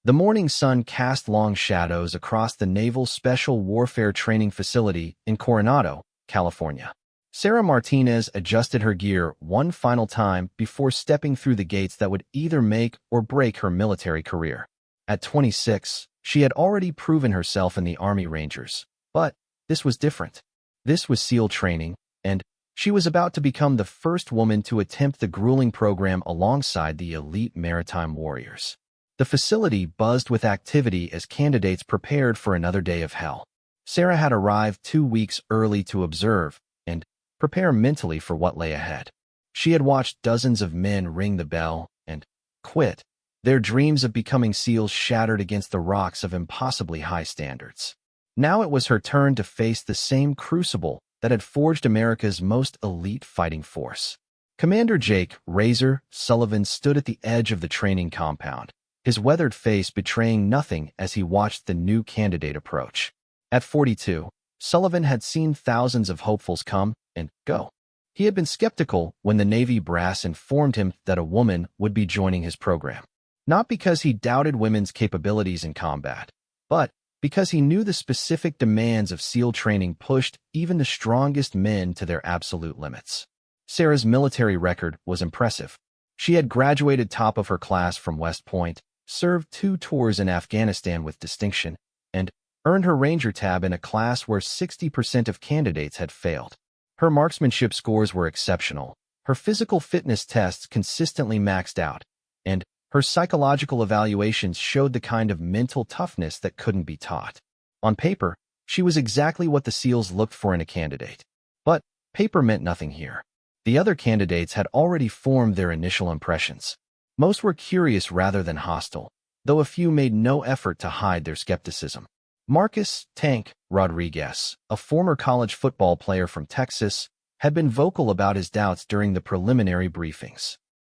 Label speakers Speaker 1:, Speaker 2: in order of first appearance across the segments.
Speaker 1: The morning sun cast long shadows across the Naval Special Warfare Training Facility in Coronado, California. Sarah Martinez adjusted her gear one final time before stepping through the gates that would either make or break her military career. At 26, she had already proven herself in the Army Rangers, but this was different. This was SEAL training, and she was about to become the first woman to attempt the grueling program alongside the elite maritime warriors. The facility buzzed with activity as candidates prepared for another day of hell. Sarah had arrived 2 weeks early to observe and prepare mentally for what lay ahead. She had watched dozens of men ring the bell and quit, their dreams of becoming SEALs shattered against the rocks of impossibly high standards. Now it was her turn to face the same crucible that had forged America's most elite fighting force. Commander Jake "Razor" Sullivan stood at the edge of the training compound, his weathered face betraying nothing as he watched the new candidate approach. At 42, Sullivan had seen thousands of hopefuls come and go. He had been skeptical when the Navy brass informed him that a woman would be joining his program. Not because he doubted women's capabilities in combat, but because he knew the specific demands of SEAL training pushed even the strongest men to their absolute limits. Sarah's military record was impressive. She had graduated top of her class from West Point, served 2 tours in Afghanistan with distinction, and earned her Ranger tab in a class where 60% of candidates had failed. Her marksmanship scores were exceptional, her physical fitness tests consistently maxed out, and her psychological evaluations showed the kind of mental toughness that couldn't be taught. On paper, she was exactly what the SEALs looked for in a candidate. But paper meant nothing here. The other candidates had already formed their initial impressions. Most were curious rather than hostile, though a few made no effort to hide their skepticism. Marcus "Tank" Rodriguez, a former college football player from Texas, had been vocal about his doubts during the preliminary briefings.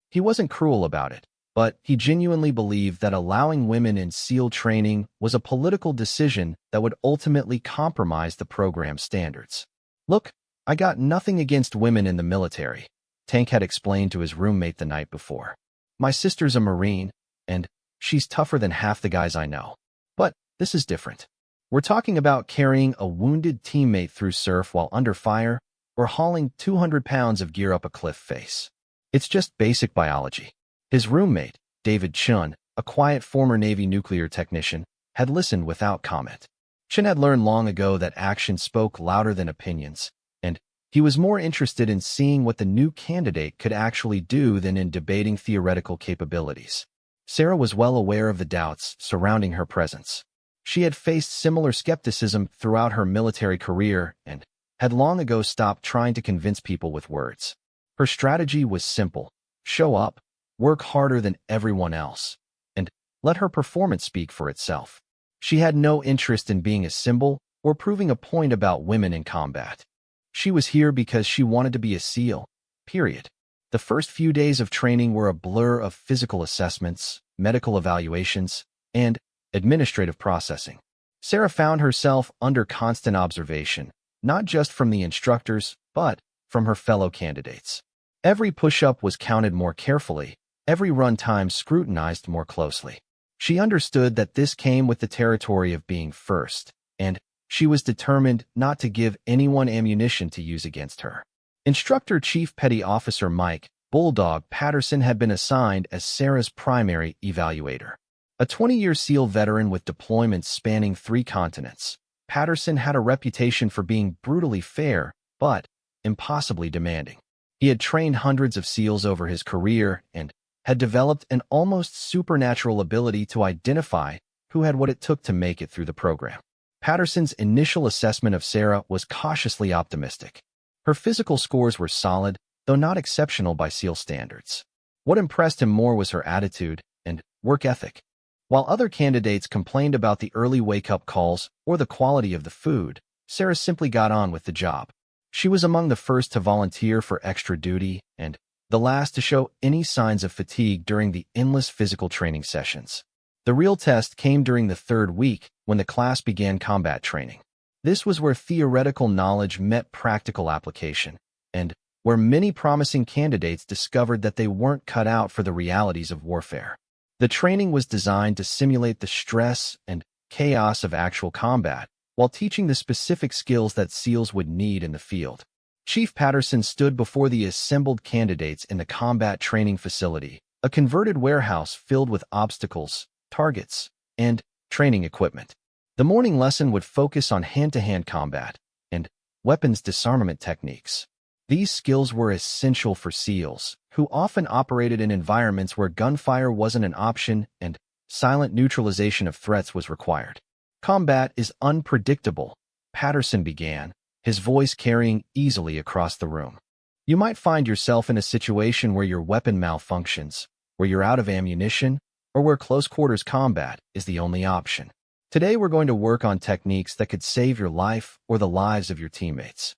Speaker 1: He wasn't cruel about it, but he genuinely believed that allowing women in SEAL training was a political decision that would ultimately compromise the program's standards. "Look, I got nothing against women in the military," Tank had explained to his roommate the night before. "My sister's a Marine, and she's tougher than half the guys I know. But this is different. We're talking about carrying a wounded teammate through surf while under fire, or hauling 200 pounds of gear up a cliff face. It's just basic biology." His roommate, David Chun, a quiet former Navy nuclear technician, had listened without comment. Chun had learned long ago that action spoke louder than opinions, and he was more interested in seeing what the new candidate could actually do than in debating theoretical capabilities. Sarah was well aware of the doubts surrounding her presence. She had faced similar skepticism throughout her military career and had long ago stopped trying to convince people with words. Her strategy was simple: show up, work harder than everyone else, and let her performance speak for itself. She had no interest in being a symbol or proving a point about women in combat. She was here because she wanted to be a SEAL, period. The first few days of training were a blur of physical assessments, medical evaluations, and administrative processing. Sarah found herself under constant observation, not just from the instructors, but from her fellow candidates. Every push-up was counted more carefully, every run time scrutinized more closely. She understood that this came with the territory of being first, and she was determined not to give anyone ammunition to use against her. Instructor Chief Petty Officer Mike "Bulldog" Patterson had been assigned as Sarah's primary evaluator. A 20-year SEAL veteran with deployments spanning 3 continents, Patterson had a reputation for being brutally fair, but impossibly demanding. He had trained hundreds of SEALs over his career and had developed an almost supernatural ability to identify who had what it took to make it through the program. Patterson's initial assessment of Sarah was cautiously optimistic. Her physical scores were solid, though not exceptional by SEAL standards. What impressed him more was her attitude and work ethic. While other candidates complained about the early wake-up calls or the quality of the food, Sarah simply got on with the job. She was among the first to volunteer for extra duty and the last to show any signs of fatigue during the endless physical training sessions. The real test came during the 3rd week when the class began combat training. This was where theoretical knowledge met practical application, and where many promising candidates discovered that they weren't cut out for the realities of warfare. The training was designed to simulate the stress and chaos of actual combat, while teaching the specific skills that SEALs would need in the field. Chief Patterson stood before the assembled candidates in the combat training facility, a converted warehouse filled with obstacles, targets, and training equipment. The morning lesson would focus on hand-to-hand combat and weapons disarmament techniques. These skills were essential for SEALs, who often operated in environments where gunfire wasn't an option and silent neutralization of threats was required. Combat is unpredictable, Patterson began, his voice carrying easily across the room. You might find yourself in a situation where your weapon malfunctions, where you're out of ammunition, or where close-quarters combat is the only option. Today we're going to work on techniques that could save your life or the lives of your teammates.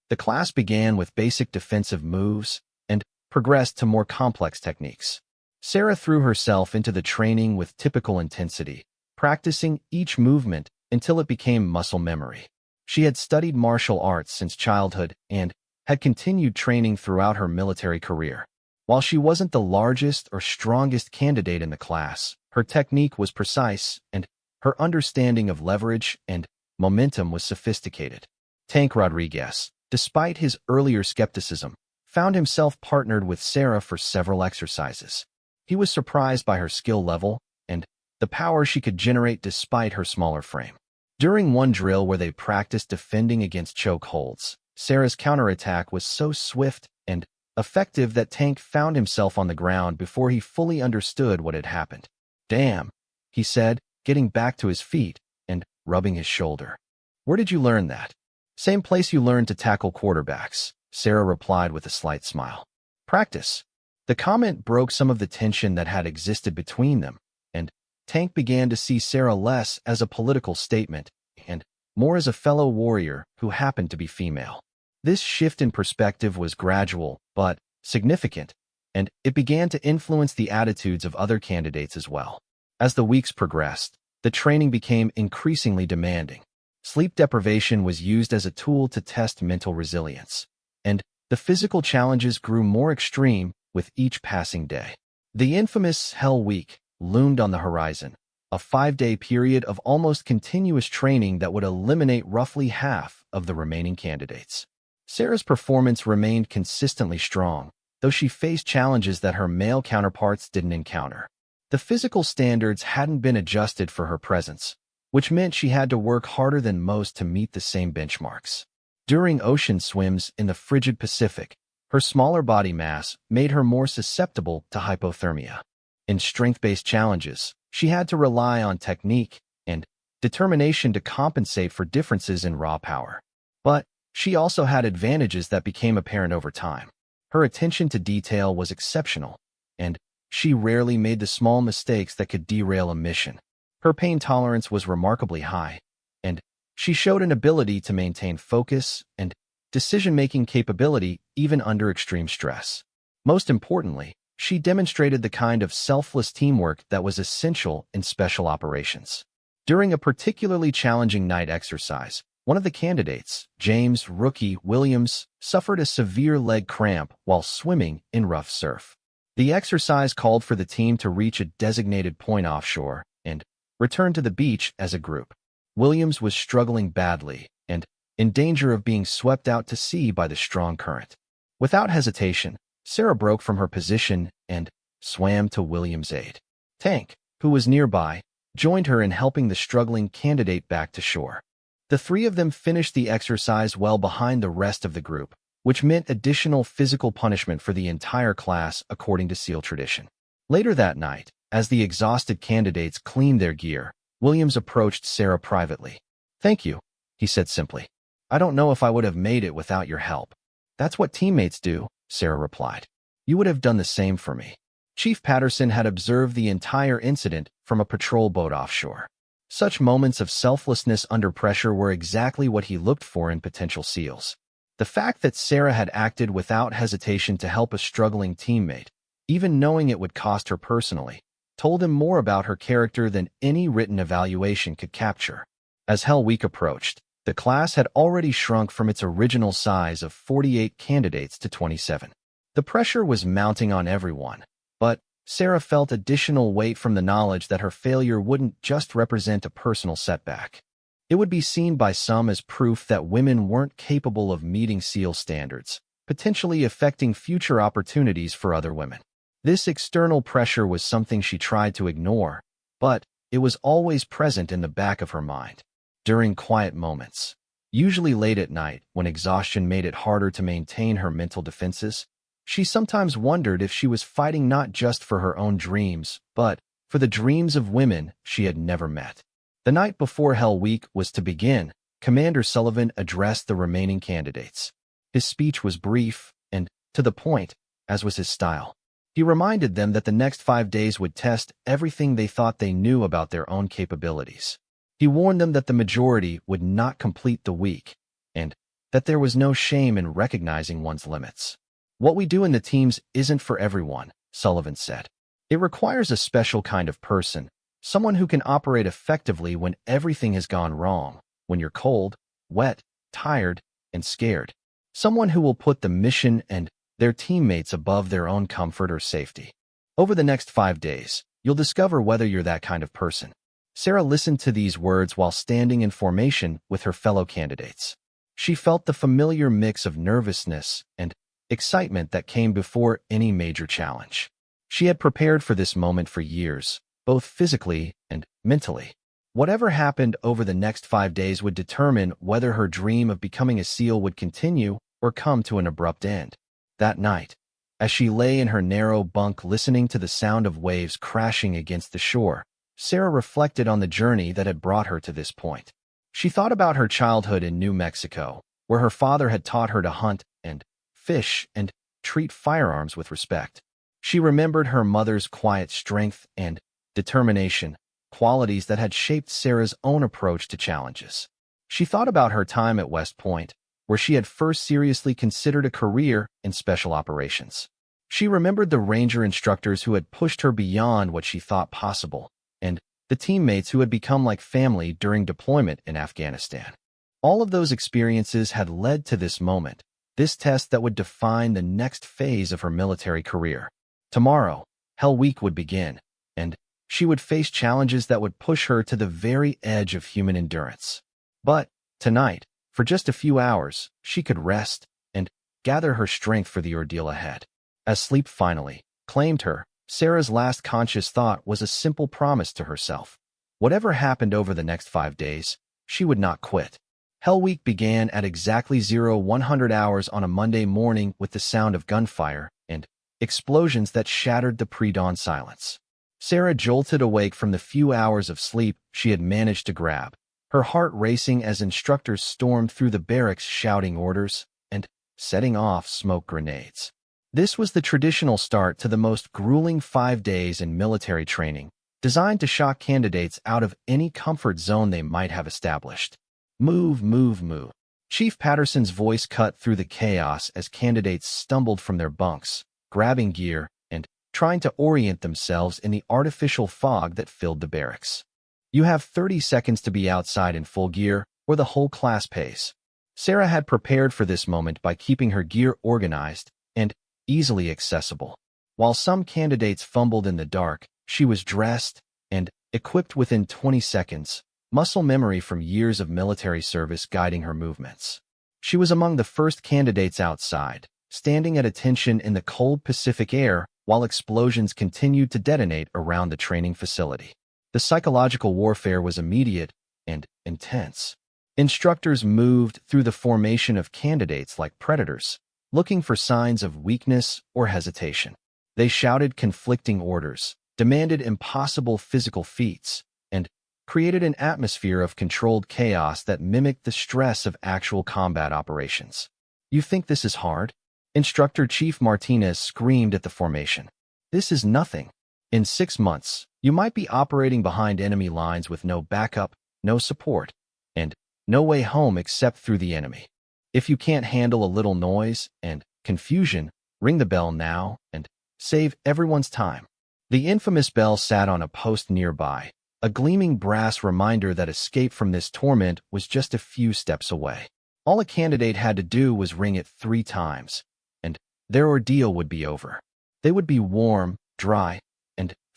Speaker 1: The class began with basic defensive moves and progressed to more complex techniques. Sarah threw herself into the training with typical intensity, practicing each movement until it became muscle memory. She had studied martial arts since childhood and had continued training throughout her military career. While she wasn't the largest or strongest candidate in the class, her technique was precise and her understanding of leverage and momentum was sophisticated. Tank Rodriguez, despite his earlier skepticism, found himself partnered with Sarah for several exercises. He was surprised by her skill level and the power she could generate despite her smaller frame. During one drill where they practiced defending against chokeholds, Sarah's counterattack was so swift and effective that Tank found himself on the ground before he fully understood what had happened. "Damn," he said, getting back to his feet and rubbing his shoulder. "Where did you learn that?" "Same place you learned to tackle quarterbacks," Sarah replied with a slight smile. "Practice." The comment broke some of the tension that had existed between them, and Tank began to see Sarah less as a political statement and more as a fellow warrior who happened to be female. This shift in perspective was gradual but significant, and it began to influence the attitudes of other candidates as well. As the weeks progressed, the training became increasingly demanding. Sleep deprivation was used as a tool to test mental resilience, and the physical challenges grew more extreme with each passing day. The infamous Hell Week loomed on the horizon, a 5-day period of almost continuous training that would eliminate roughly half of the remaining candidates. Sarah's performance remained consistently strong, though she faced challenges that her male counterparts didn't encounter. The physical standards hadn't been adjusted for her presence, which meant she had to work harder than most to meet the same benchmarks. During ocean swims in the frigid Pacific, her smaller body mass made her more susceptible to hypothermia. In strength-based challenges, she had to rely on technique and determination to compensate for differences in raw power. But she also had advantages that became apparent over time. Her attention to detail was exceptional, and she rarely made the small mistakes that could derail a mission. Her pain tolerance was remarkably high, and she showed an ability to maintain focus and decision-making capability even under extreme stress. Most importantly, she demonstrated the kind of selfless teamwork that was essential in special operations. During a particularly challenging night exercise, one of the candidates, James "Rookie" Williams, suffered a severe leg cramp while swimming in rough surf. The exercise called for the team to reach a designated point offshore and return to the beach as a group. Williams was struggling badly and in danger of being swept out to sea by the strong current. Without hesitation, Sarah broke from her position and swam to Williams' aid. Tank, who was nearby, joined her in helping the struggling candidate back to shore. The three of them finished the exercise well behind the rest of the group, which meant additional physical punishment for the entire class according to SEAL tradition. Later that night, as the exhausted candidates cleaned their gear, Williams approached Sarah privately. "Thank you," he said simply. "I don't know if I would have made it without your help." "That's what teammates do," Sarah replied. "You would have done the same for me." Chief Patterson had observed the entire incident from a patrol boat offshore. Such moments of selflessness under pressure were exactly what he looked for in potential SEALs. The fact that Sarah had acted without hesitation to help a struggling teammate, even knowing it would cost her personally, told him more about her character than any written evaluation could capture. As Hell Week approached, the class had already shrunk from its original size of 48 candidates to 27. The pressure was mounting on everyone, but Sarah felt additional weight from the knowledge that her failure wouldn't just represent a personal setback. It would be seen by some as proof that women weren't capable of meeting SEAL standards, potentially affecting future opportunities for other women. This external pressure was something she tried to ignore, but it was always present in the back of her mind. During quiet moments, usually late at night when exhaustion made it harder to maintain her mental defenses, she sometimes wondered if she was fighting not just for her own dreams, but for the dreams of women she had never met. The night before Hell Week was to begin, Commander Sullivan addressed the remaining candidates. His speech was brief and to the point, as was his style. He reminded them that the next 5 days would test everything they thought they knew about their own capabilities. He warned them that the majority would not complete the week, and that there was no shame in recognizing one's limits. What we do in the teams isn't for everyone, Sullivan said. It requires a special kind of person, someone who can operate effectively when everything has gone wrong, when you're cold, wet, tired, and scared. Someone who will put the mission and their teammates above their own comfort or safety. Over the next 5 days, you'll discover whether you're that kind of person. Sarah listened to these words while standing in formation with her fellow candidates. She felt the familiar mix of nervousness and excitement that came before any major challenge. She had prepared for this moment for years, both physically and mentally. Whatever happened over the next 5 days would determine whether her dream of becoming a SEAL would continue or come to an abrupt end. That night, as she lay in her narrow bunk listening to the sound of waves crashing against the shore, Sarah reflected on the journey that had brought her to this point. She thought about her childhood in New Mexico, where her father had taught her to hunt and fish and treat firearms with respect. She remembered her mother's quiet strength and determination, qualities that had shaped Sarah's own approach to challenges. She thought about her time at West Point, where she had first seriously considered a career in special operations. She remembered the Ranger instructors who had pushed her beyond what she thought possible, and the teammates who had become like family during deployment in Afghanistan. All of those experiences had led to this moment, this test that would define the next phase of her military career. Tomorrow, Hell Week would begin, and she would face challenges that would push her to the very edge of human endurance. But tonight, for just a few hours, she could rest and gather her strength for the ordeal ahead. As sleep finally claimed her, Sarah's last conscious thought was a simple promise to herself. Whatever happened over the next 5 days, she would not quit. Hell Week began at exactly 0100 hours on a Monday morning with the sound of gunfire and explosions that shattered the pre-dawn silence. Sarah jolted awake from the few hours of sleep she had managed to grab, her heart racing as instructors stormed through the barracks shouting orders and setting off smoke grenades. This was the traditional start to the most grueling 5 days in military training, designed to shock candidates out of any comfort zone they might have established. Move, move, move. Chief Patterson's voice cut through the chaos as candidates stumbled from their bunks, grabbing gear and trying to orient themselves in the artificial fog that filled the barracks. You have 30 seconds to be outside in full gear, or the whole class pays. Sarah had prepared for this moment by keeping her gear organized and easily accessible. While some candidates fumbled in the dark, she was dressed and equipped within 20 seconds, muscle memory from years of military service guiding her movements. She was among the first candidates outside, standing at attention in the cold Pacific air while explosions continued to detonate around the training facility. The psychological warfare was immediate and intense. Instructors moved through the formation of candidates like predators, looking for signs of weakness or hesitation. They shouted conflicting orders, demanded impossible physical feats, and created an atmosphere of controlled chaos that mimicked the stress of actual combat operations. "You think this is hard?" Instructor Chief Martinez screamed at the formation. "This is nothing. In 6 months, you might be operating behind enemy lines with no backup, no support, and no way home except through the enemy. If you can't handle a little noise and confusion, ring the bell now and save everyone's time." The infamous bell sat on a post nearby, a gleaming brass reminder that escape from this torment was just a few steps away. All a candidate had to do was ring it 3 times, and their ordeal would be over. They would be warm, dry,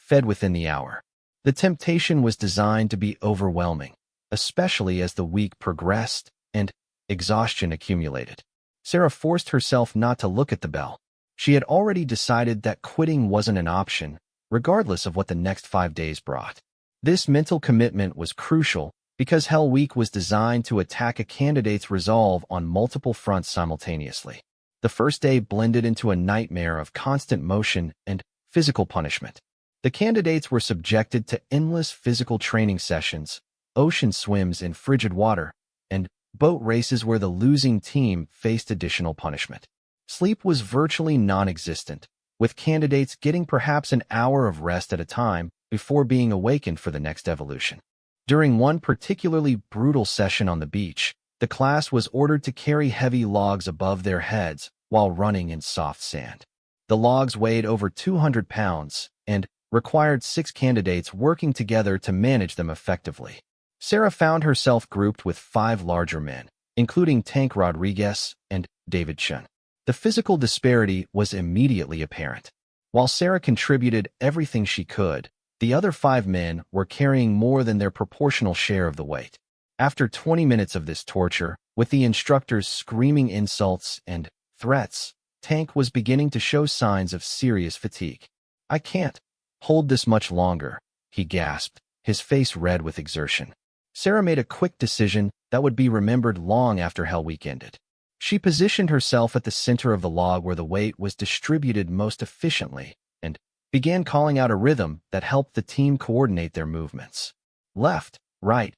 Speaker 1: fed within the hour. The temptation was designed to be overwhelming, especially as the week progressed and exhaustion accumulated. Sarah forced herself not to look at the bell. She had already decided that quitting wasn't an option, regardless of what the next 5 days brought. This mental commitment was crucial because Hell Week was designed to attack a candidate's resolve on multiple fronts simultaneously. The first day blended into a nightmare of constant motion and physical punishment. The candidates were subjected to endless physical training sessions, ocean swims in frigid water, and boat races where the losing team faced additional punishment. Sleep was virtually non-existent, with candidates getting perhaps an hour of rest at a time before being awakened for the next evolution. During one particularly brutal session on the beach, the class was ordered to carry heavy logs above their heads while running in soft sand. The logs weighed over 200 pounds and required 6 candidates working together to manage them effectively. Sarah found herself grouped with 5 larger men, including Tank Rodriguez and David Chun. The physical disparity was immediately apparent. While Sarah contributed everything she could, the other 5 men were carrying more than their proportional share of the weight. After 20 minutes of this torture, with the instructors screaming insults and threats, Tank was beginning to show signs of serious fatigue. "I can't hold this much longer," he gasped, his face red with exertion. Sarah made a quick decision that would be remembered long after Hell Week ended. She positioned herself at the center of the log where the weight was distributed most efficiently and began calling out a rhythm that helped the team coordinate their movements. Left, right,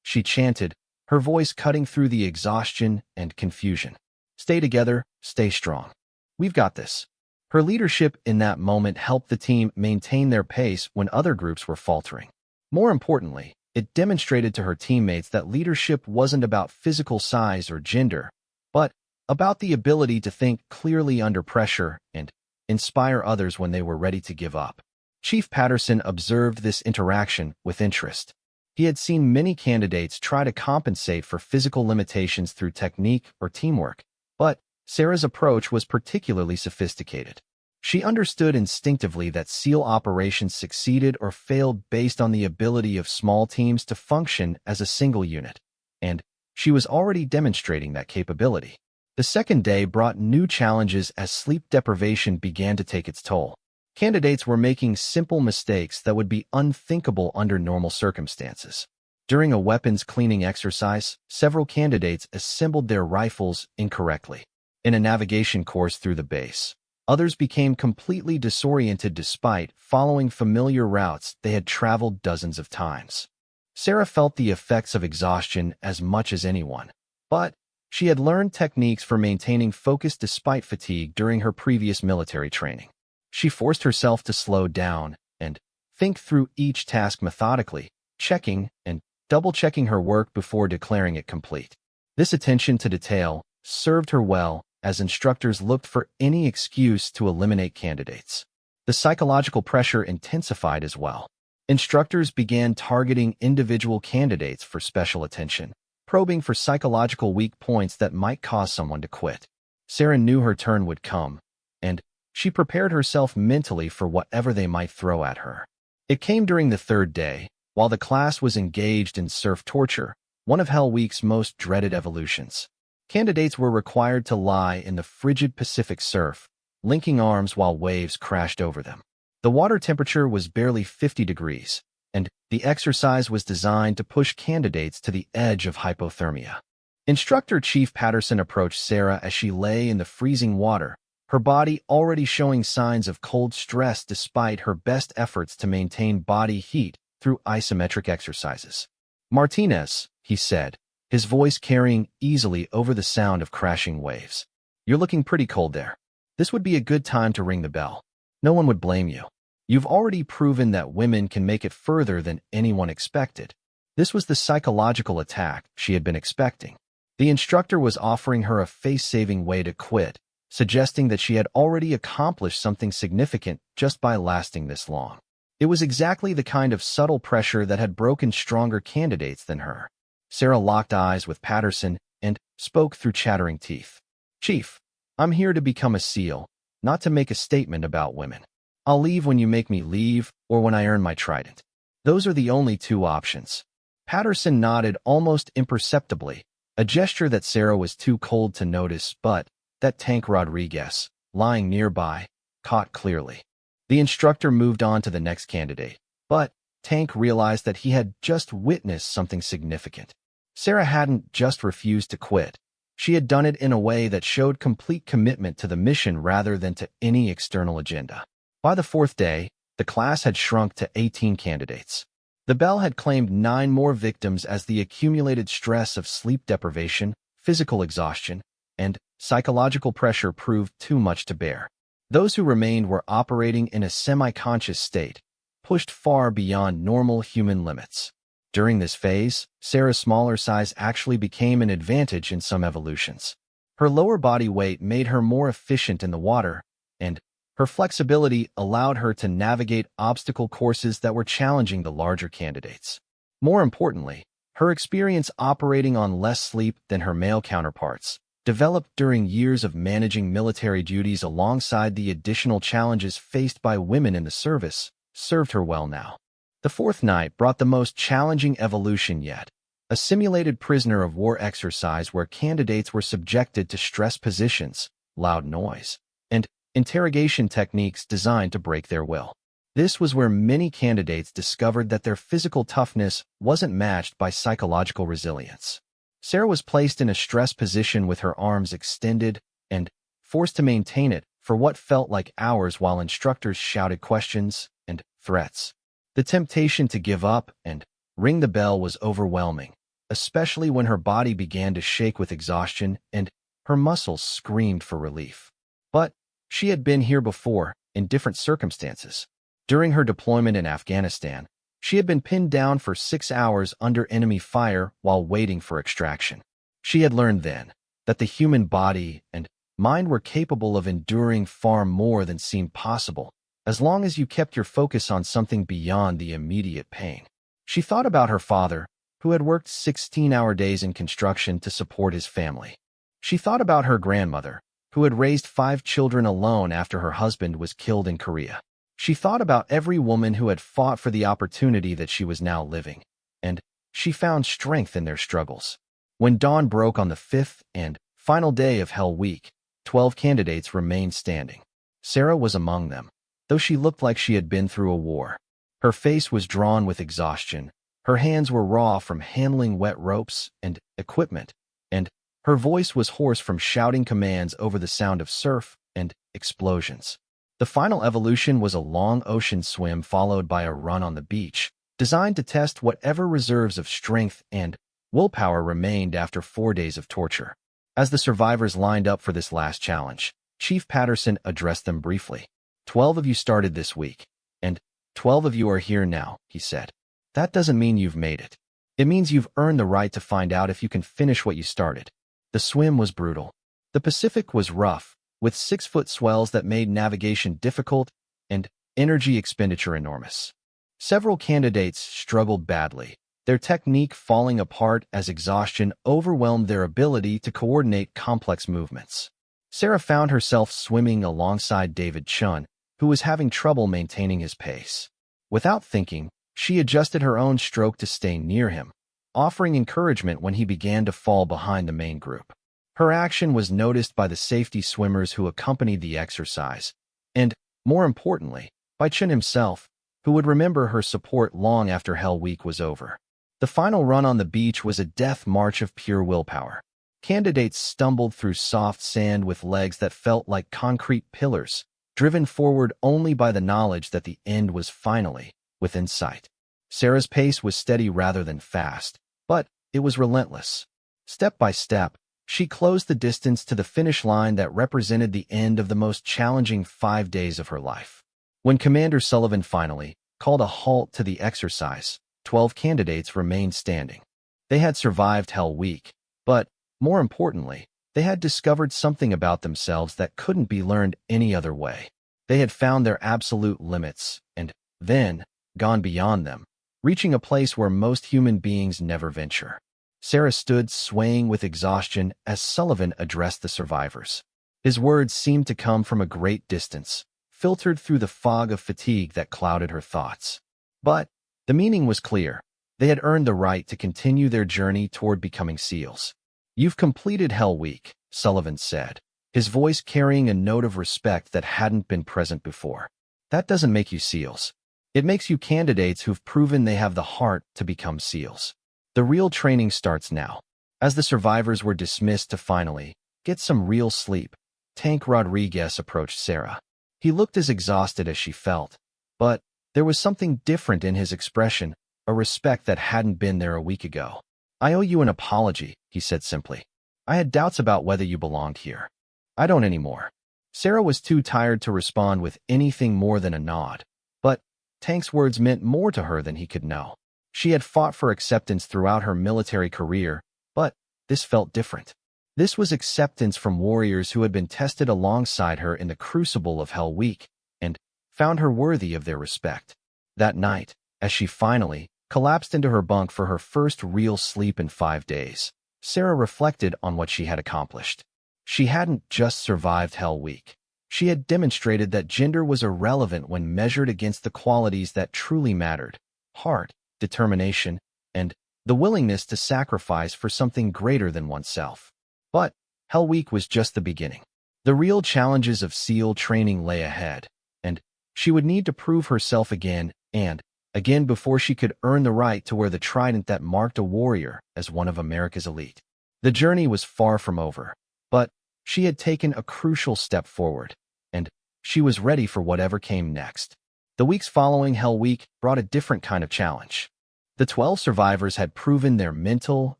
Speaker 1: she chanted, her voice cutting through the exhaustion and confusion. "Stay together, stay strong. We've got this." Her leadership in that moment helped the team maintain their pace when other groups were faltering. More importantly, it demonstrated to her teammates that leadership wasn't about physical size or gender, but about the ability to think clearly under pressure and inspire others when they were ready to give up. Chief Patterson observed this interaction with interest. He had seen many candidates try to compensate for physical limitations through technique or teamwork, but Sarah's approach was particularly sophisticated. She understood instinctively that SEAL operations succeeded or failed based on the ability of small teams to function as a single unit, and she was already demonstrating that capability. The second day brought new challenges as sleep deprivation began to take its toll. Candidates were making simple mistakes that would be unthinkable under normal circumstances. During a weapons cleaning exercise, several candidates assembled their rifles incorrectly. In a navigation course through the base, others became completely disoriented despite following familiar routes they had traveled dozens of times. Sarah felt the effects of exhaustion as much as anyone, but she had learned techniques for maintaining focus despite fatigue during her previous military training. She forced herself to slow down and think through each task methodically, checking and double-checking her work before declaring it complete. This attention to detail served her well as instructors looked for any excuse to eliminate candidates. The psychological pressure intensified as well. Instructors began targeting individual candidates for special attention, probing for psychological weak points that might cause someone to quit. Sarah knew her turn would come, and she prepared herself mentally for whatever they might throw at her. It came during the third day, while the class was engaged in surf torture, one of Hell Week's most dreaded evolutions. Candidates were required to lie in the frigid Pacific surf, linking arms while waves crashed over them. The water temperature was barely 50 degrees, and the exercise was designed to push candidates to the edge of hypothermia. Instructor Chief Patterson approached Sarah as she lay in the freezing water, her body already showing signs of cold stress despite her best efforts to maintain body heat through isometric exercises. "Martinez," he said, his voice carrying easily over the sound of crashing waves. "You're looking pretty cold there. This would be a good time to ring the bell. No one would blame you. You've already proven that women can make it further than anyone expected." This was the psychological attack she had been expecting. The instructor was offering her a face-saving way to quit, suggesting that she had already accomplished something significant just by lasting this long. It was exactly the kind of subtle pressure that had broken stronger candidates than her. Sarah locked eyes with Patterson and spoke through chattering teeth. "Chief, I'm here to become a SEAL, not to make a statement about women. I'll leave when you make me leave or when I earn my trident. Those are the only two options. Patterson nodded almost imperceptibly, a gesture that Sarah was too cold to notice, but that Tank Rodriguez, lying nearby, caught clearly. The instructor moved on to the next candidate, but Tank realized that he had just witnessed something significant. Sarah hadn't just refused to quit. She had done it in a way that showed complete commitment to the mission rather than to any external agenda. By the fourth day, the class had shrunk to 18 candidates. The Bell had claimed 9 more victims as the accumulated stress of sleep deprivation, physical exhaustion, and psychological pressure proved too much to bear. Those who remained were operating in a semi-conscious state, pushed far beyond normal human limits. During this phase, Sarah's smaller size actually became an advantage in some evolutions. Her lower body weight made her more efficient in the water, and her flexibility allowed her to navigate obstacle courses that were challenging the larger candidates. More importantly, her experience operating on less sleep than her male counterparts, developed during years of managing military duties alongside the additional challenges faced by women in the service, served her well now. The fourth night brought the most challenging evolution yet, a simulated prisoner of war exercise where candidates were subjected to stress positions, loud noise, and interrogation techniques designed to break their will. This was where many candidates discovered that their physical toughness wasn't matched by psychological resilience. Sarah was placed in a stress position with her arms extended and forced to maintain it for what felt like hours while instructors shouted questions and threats. The temptation to give up and ring the bell was overwhelming, especially when her body began to shake with exhaustion and her muscles screamed for relief. But she had been here before, in different circumstances. During her deployment in Afghanistan, she had been pinned down for 6 hours under enemy fire while waiting for extraction. She had learned then that the human body and mind were capable of enduring far more than seemed possible, as long as you kept your focus on something beyond the immediate pain. She thought about her father, who had worked 16-hour days in construction to support his family. She thought about her grandmother, who had raised 5 children alone after her husband was killed in Korea. She thought about every woman who had fought for the opportunity that she was now living, and she found strength in their struggles. When dawn broke on the 5th and final day of Hell Week, 12 candidates remained standing. Sarah was among them, though she looked like she had been through a war. Her face was drawn with exhaustion, her hands were raw from handling wet ropes and equipment, and her voice was hoarse from shouting commands over the sound of surf and explosions. The final evolution was a long ocean swim followed by a run on the beach, designed to test whatever reserves of strength and willpower remained after 4 days of torture. As the survivors lined up for this last challenge, Chief Patterson addressed them briefly. 12 of you started this week, and 12 of you are here now, he said. That doesn't mean you've made it. It means you've earned the right to find out if you can finish what you started. The swim was brutal. The Pacific was rough, with 6-foot swells that made navigation difficult and energy expenditure enormous. Several candidates struggled badly, their technique falling apart as exhaustion overwhelmed their ability to coordinate complex movements. Sarah found herself swimming alongside David Chun, who was having trouble maintaining his pace. Without thinking, she adjusted her own stroke to stay near him, offering encouragement when he began to fall behind the main group. Her action was noticed by the safety swimmers who accompanied the exercise, and, more importantly, by Chun himself, who would remember her support long after Hell Week was over. The final run on the beach was a death march of pure willpower. Candidates stumbled through soft sand with legs that felt like concrete pillars, driven forward only by the knowledge that the end was finally within sight. Sarah's pace was steady rather than fast, but it was relentless. Step by step, she closed the distance to the finish line that represented the end of the most challenging 5 days of her life. When Commander Sullivan finally called a halt to the exercise, 12 candidates remained standing. They had survived Hell Week, but, more importantly, they had discovered something about themselves that couldn't be learned any other way. They had found their absolute limits, and then gone beyond them, reaching a place where most human beings never venture. Sarah stood swaying with exhaustion as Sullivan addressed the survivors. His words seemed to come from a great distance, filtered through the fog of fatigue that clouded her thoughts. But the meaning was clear. They had earned the right to continue their journey toward becoming SEALs. "You've completed Hell Week," Sullivan said, his voice carrying a note of respect that hadn't been present before. "That doesn't make you SEALs. It makes you candidates who've proven they have the heart to become SEALs. The real training starts now." As the survivors were dismissed to finally get some real sleep, Tank Rodriguez approached Sarah. He looked as exhausted as she felt, but there was something different in his expression, a respect that hadn't been there a week ago. "I owe you an apology," he said simply. "I had doubts about whether you belonged here. I don't anymore." Sarah was too tired to respond with anything more than a nod, but Tank's words meant more to her than he could know. She had fought for acceptance throughout her military career, but this felt different. This was acceptance from warriors who had been tested alongside her in the crucible of Hell Week and found her worthy of their respect. That night, as she finally collapsed into her bunk for her first real sleep in 5 days, Sarah reflected on what she had accomplished. She hadn't just survived Hell Week. She had demonstrated that gender was irrelevant when measured against the qualities that truly mattered: heart, determination, and the willingness to sacrifice for something greater than oneself. But Hell Week was just the beginning. The real challenges of SEAL training lay ahead, and she would need to prove herself again and again before she could earn the right to wear the trident that marked a warrior as one of America's elite. The journey was far from over, but she had taken a crucial step forward, and she was ready for whatever came next. The weeks following Hell Week brought a different kind of challenge. The 12 survivors had proven their mental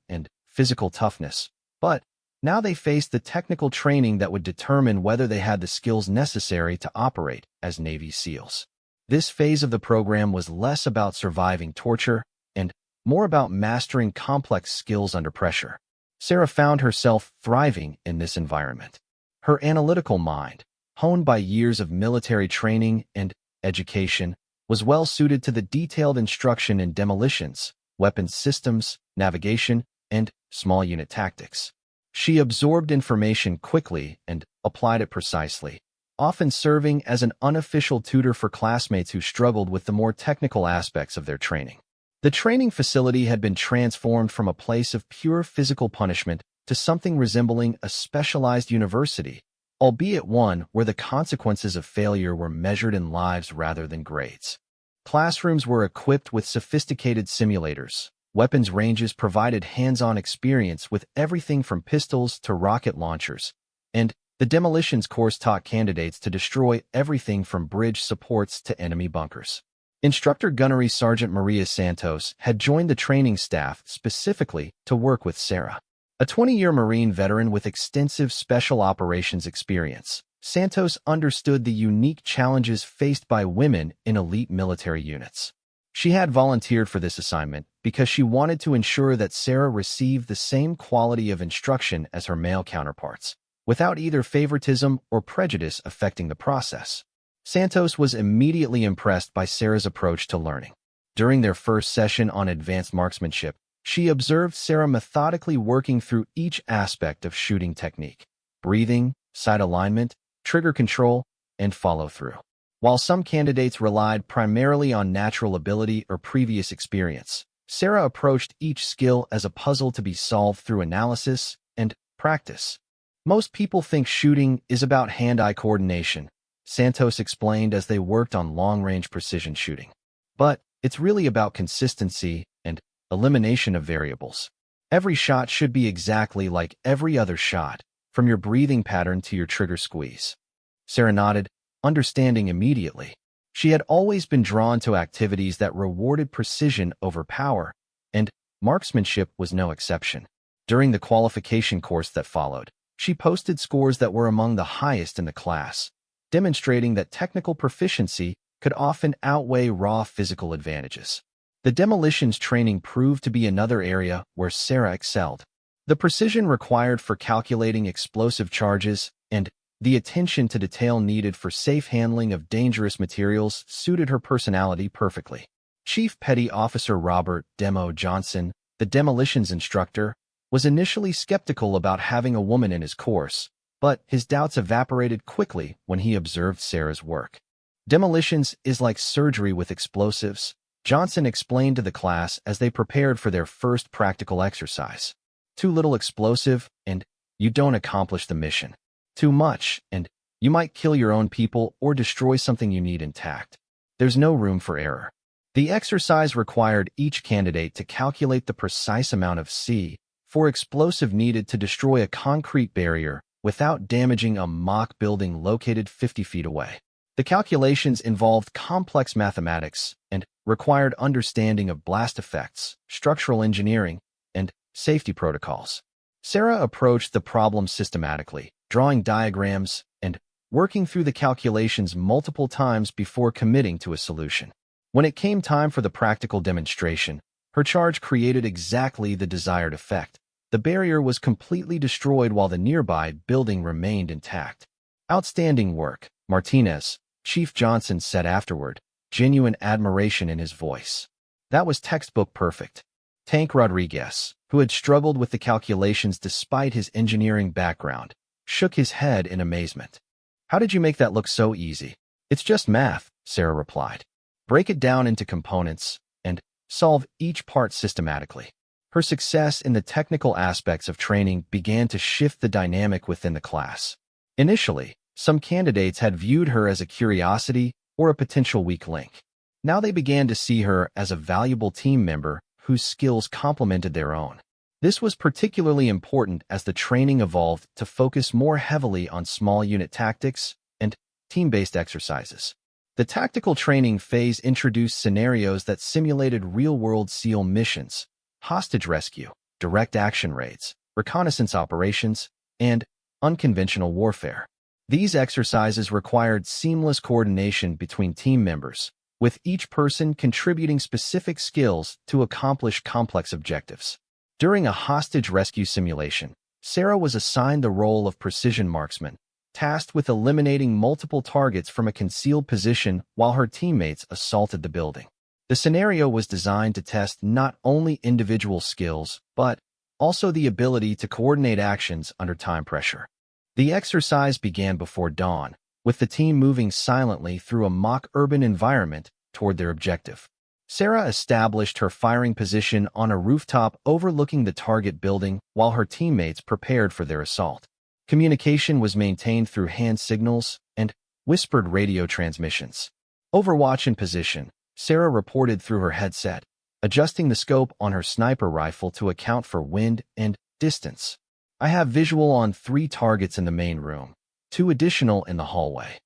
Speaker 1: and physical toughness, but now they faced the technical training that would determine whether they had the skills necessary to operate as Navy SEALs. This phase of the program was less about surviving torture and more about mastering complex skills under pressure. Sarah found herself thriving in this environment. Her analytical mind, honed by years of military training and education, was well suited to the detailed instruction in demolitions, weapons systems, navigation, and small unit tactics. She absorbed information quickly and applied it precisely, often serving as an unofficial tutor for classmates who struggled with the more technical aspects of their training. The training facility had been transformed from a place of pure physical punishment to something resembling a specialized university, albeit one where the consequences of failure were measured in lives rather than grades. Classrooms were equipped with sophisticated simulators. Weapons ranges provided hands-on experience with everything from pistols to rocket launchers, and the demolitions course taught candidates to destroy everything from bridge supports to enemy bunkers. Instructor Gunnery Sergeant Maria Santos had joined the training staff specifically to work with Sarah. A 20-year Marine veteran with extensive special operations experience, Santos understood the unique challenges faced by women in elite military units. She had volunteered for this assignment because she wanted to ensure that Sarah received the same quality of instruction as her male counterparts, without either favoritism or prejudice affecting the process. Santos was immediately impressed by Sarah's approach to learning. During their first session on advanced marksmanship, she observed Sarah methodically working through each aspect of shooting technique: breathing, sight alignment, trigger control, and follow-through. While some candidates relied primarily on natural ability or previous experience, Sarah approached each skill as a puzzle to be solved through analysis and practice. "Most people think shooting is about hand-eye coordination," Santos explained as they worked on long-range precision shooting. "But it's really about consistency and elimination of variables. Every shot should be exactly like every other shot, from your breathing pattern to your trigger squeeze." Sarah nodded, understanding immediately. She had always been drawn to activities that rewarded precision over power, and marksmanship was no exception. During the qualification course that followed, she posted scores that were among the highest in the class, demonstrating that technical proficiency could often outweigh raw physical advantages. The demolitions training proved to be another area where Sarah excelled. The precision required for calculating explosive charges and the attention to detail needed for safe handling of dangerous materials suited her personality perfectly. Chief Petty Officer Robert "Demo" Johnson, the demolitions instructor, was initially skeptical about having a woman in his course, but his doubts evaporated quickly when he observed Sarah's work. Demolitions is like surgery with explosives, Johnson explained to the class as they prepared for their first practical exercise. Too little explosive, and you don't accomplish the mission. Too much, and you might kill your own people or destroy something you need intact. There's no room for error. The exercise required each candidate to calculate the precise amount of C4 explosive needed to destroy a concrete barrier without damaging a mock building located 50 feet away. The calculations involved complex mathematics and required understanding of blast effects, structural engineering, and safety protocols. Sarah approached the problem systematically, drawing diagrams and working through the calculations multiple times before committing to a solution. When it came time for the practical demonstration, her charge created exactly the desired effect. The barrier was completely destroyed while the nearby building remained intact. Outstanding work, Martinez, Chief Johnson said afterward, genuine admiration in his voice. That was textbook perfect. Tank Rodriguez, who had struggled with the calculations despite his engineering background, shook his head in amazement. How did you make that look so easy? It's just math, Sarah replied. Break it down into components and solve each part systematically. Her success in the technical aspects of training began to shift the dynamic within the class. Initially, some candidates had viewed her as a curiosity or a potential weak link. Now they began to see her as a valuable team member whose skills complemented their own. This was particularly important as the training evolved to focus more heavily on small unit tactics and team-based exercises. The tactical training phase introduced scenarios that simulated real-world SEAL missions, hostage rescue, direct action raids, reconnaissance operations, and unconventional warfare. These exercises required seamless coordination between team members, with each person contributing specific skills to accomplish complex objectives. During a hostage rescue simulation, Sarah was assigned the role of precision marksman, tasked with eliminating multiple targets from a concealed position while her teammates assaulted the building. The scenario was designed to test not only individual skills, but also the ability to coordinate actions under time pressure. The exercise began before dawn, with the team moving silently through a mock urban environment toward their objective. Sarah established her firing position on a rooftop overlooking the target building while her teammates prepared for their assault. Communication was maintained through hand signals and whispered radio transmissions. Overwatch in position, Sarah reported through her headset, adjusting the scope on her sniper rifle to account for wind and distance. I have visual on 3 targets in the main room, 2 additional in the hallway.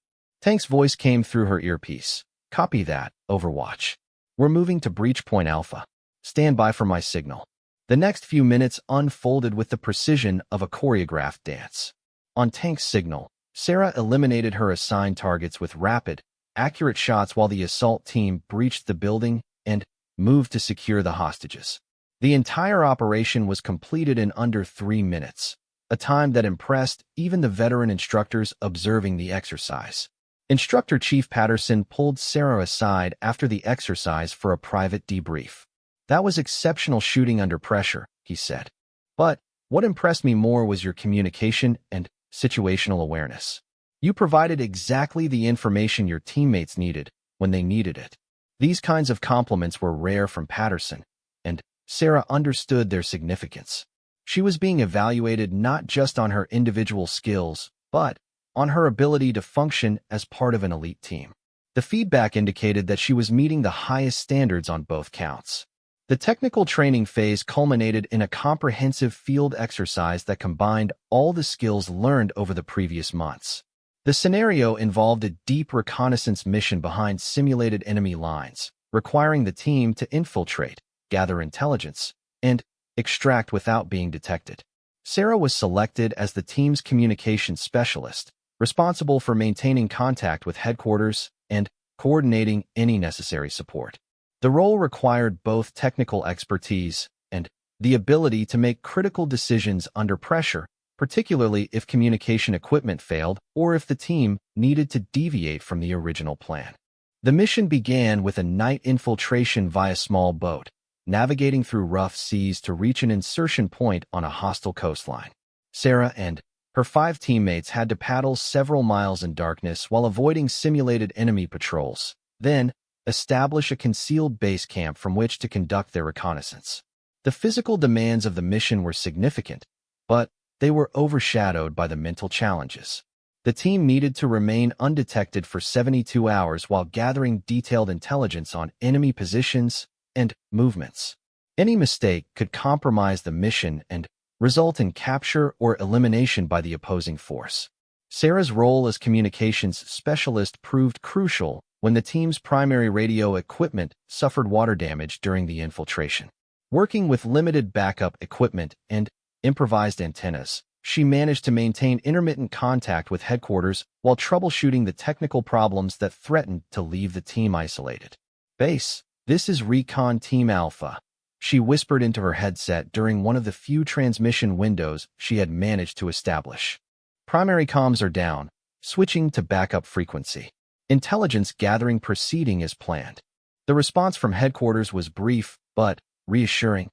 Speaker 1: Tank's voice came through her earpiece. Copy that, Overwatch. We're moving to Breach Point Alpha. Stand by for my signal. The next few minutes unfolded with the precision of a choreographed dance. On Tank's signal, Sarah eliminated her assigned targets with rapid, accurate shots while the assault team breached the building and moved to secure the hostages. The entire operation was completed in under 3 minutes, a time that impressed even the veteran instructors observing the exercise. Instructor Chief Patterson pulled Sarah aside after the exercise for a private debrief. That was exceptional shooting under pressure, he said. But what impressed me more was your communication and situational awareness. You provided exactly the information your teammates needed when they needed it. These kinds of compliments were rare from Patterson, and Sarah understood their significance. She was being evaluated not just on her individual skills, but on her ability to function as part of an elite team. The feedback indicated that she was meeting the highest standards on both counts. The technical training phase culminated in a comprehensive field exercise that combined all the skills learned over the previous months. The scenario involved a deep reconnaissance mission behind simulated enemy lines, requiring the team to infiltrate, gather intelligence, and extract without being detected. Sarah was selected as the team's communications specialist, responsible for maintaining contact with headquarters and coordinating any necessary support. The role required both technical expertise and the ability to make critical decisions under pressure, particularly if communication equipment failed or if the team needed to deviate from the original plan. The mission began with a night infiltration via small boat, navigating through rough seas to reach an insertion point on a hostile coastline. Sarah and Her 5 teammates had to paddle several miles in darkness while avoiding simulated enemy patrols, then establish a concealed base camp from which to conduct their reconnaissance. The physical demands of the mission were significant, but they were overshadowed by the mental challenges. The team needed to remain undetected for 72 hours while gathering detailed intelligence on enemy positions and movements. Any mistake could compromise the mission and result in capture or elimination by the opposing force. Sarah's role as communications specialist proved crucial when the team's primary radio equipment suffered water damage during the infiltration. Working with limited backup equipment and improvised antennas, she managed to maintain intermittent contact with headquarters while troubleshooting the technical problems that threatened to leave the team isolated. "Base, this is Recon Team Alpha," she whispered into her headset during one of the few transmission windows she had managed to establish. "Primary comms are down, switching to backup frequency. Intelligence gathering proceeding as planned." The response from headquarters was brief but reassuring.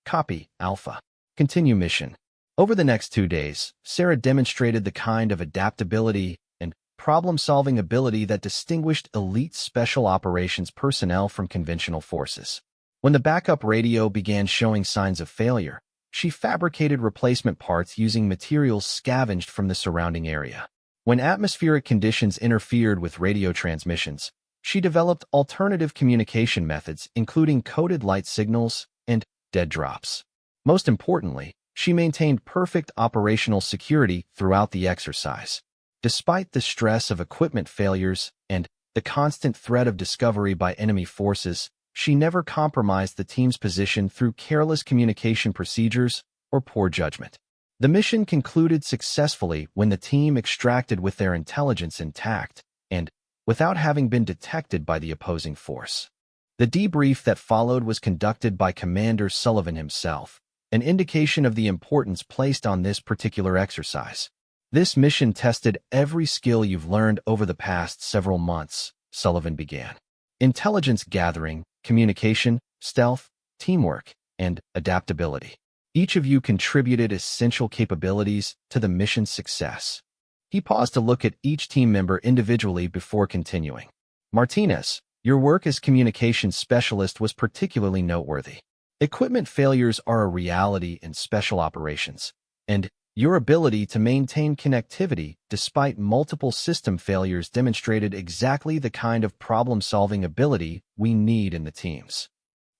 Speaker 1: "Copy, Alpha. Continue mission." Over the next 2 days, Sarah demonstrated the kind of adaptability and problem-solving ability that distinguished elite special operations personnel from conventional forces. When the backup radio began showing signs of failure, she fabricated replacement parts using materials scavenged from the surrounding area. When atmospheric conditions interfered with radio transmissions, she developed alternative communication methods, including coded light signals and dead drops. Most importantly, she maintained perfect operational security throughout the exercise. Despite the stress of equipment failures and the constant threat of discovery by enemy forces, she never compromised the team's position through careless communication procedures or poor judgment. The mission concluded successfully when the team extracted with their intelligence intact and without having been detected by the opposing force. The debrief that followed was conducted by Commander Sullivan himself, an indication of the importance placed on this particular exercise. "This mission tested every skill you've learned over the past several months," Sullivan began. "Intelligence gathering, communication, stealth, teamwork, and adaptability. Each of you contributed essential capabilities to the mission's success." He paused to look at each team member individually before continuing. "Martinez, your work as communications specialist was particularly noteworthy. Equipment failures are a reality in special operations, and your ability to maintain connectivity despite multiple system failures demonstrated exactly the kind of problem-solving ability we need in the teams."